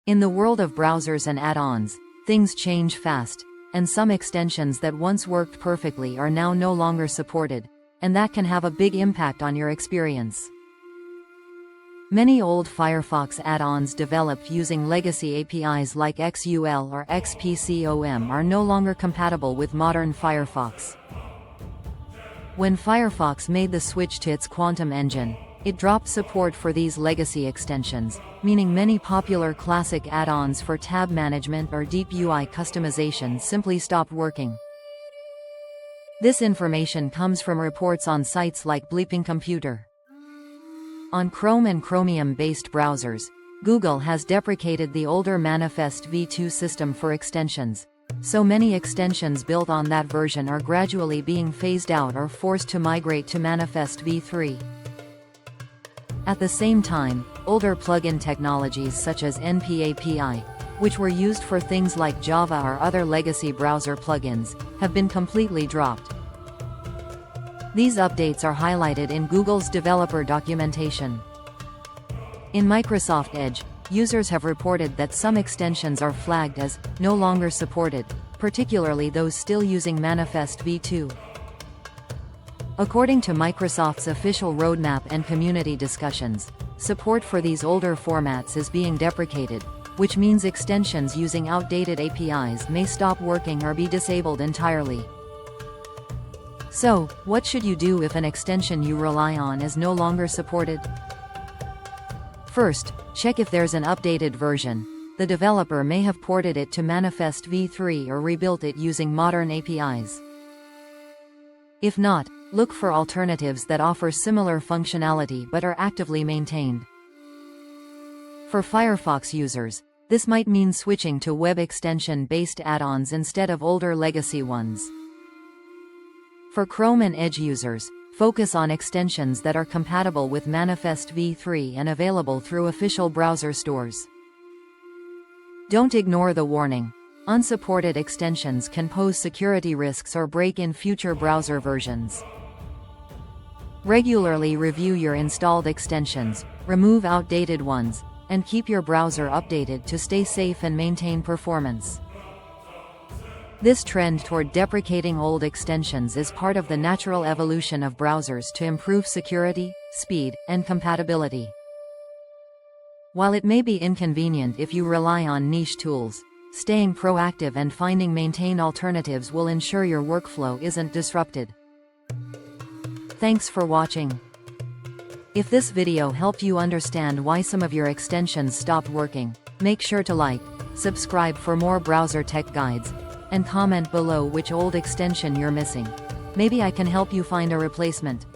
In the world of browsers and add-ons, things change fast, and some extensions that once worked perfectly are now no longer supported, and that can have a big impact on your experience. Many old Firefox add-ons developed using legacy APIs like XUL or XPCOM are no longer compatible with modern Firefox. When Firefox made the switch to its Quantum engine, it dropped support for these legacy extensions, meaning many popular classic add-ons for tab management or deep UI customization simply stopped working. This information comes from reports on sites like Bleeping Computer. On Chrome and Chromium-based browsers, Google has deprecated the older Manifest v2 system for extensions, so many extensions built on that version are gradually being phased out or forced to migrate to Manifest v3. At the same time, older plugin technologies such as NPAPI, which were used for things like Java or other legacy browser plugins, have been completely dropped. These updates are highlighted in Google's developer documentation. In Microsoft Edge, users have reported that some extensions are flagged as no longer supported, particularly those still using Manifest v2. According to Microsoft's official roadmap and community discussions, support for these older formats is being deprecated, which means extensions using outdated APIs may stop working or be disabled entirely. So, what should you do if an extension you rely on is no longer supported? First, check if there's an updated version. The developer may have ported it to Manifest v3 or rebuilt it using modern APIs. If not, look for alternatives that offer similar functionality but are actively maintained. For Firefox users, this might mean switching to web extension-based add-ons instead of older legacy ones. For Chrome and Edge users, focus on extensions that are compatible with Manifest v3 and available through official browser stores. Don't ignore the warning. Unsupported extensions can pose security risks or break in future browser versions. Regularly review your installed extensions, remove outdated ones, and keep your browser updated to stay safe and maintain performance. This trend toward deprecating old extensions is part of the natural evolution of browsers to improve security, speed, and compatibility. While it may be inconvenient if you rely on niche tools, staying proactive and finding maintained alternatives will ensure your workflow isn't disrupted. Thanks for watching. If this video helped you understand why some of your extensions stopped working, make sure to like, subscribe for more browser tech guides, and comment below which old extension you're missing. Maybe I can help you find a replacement.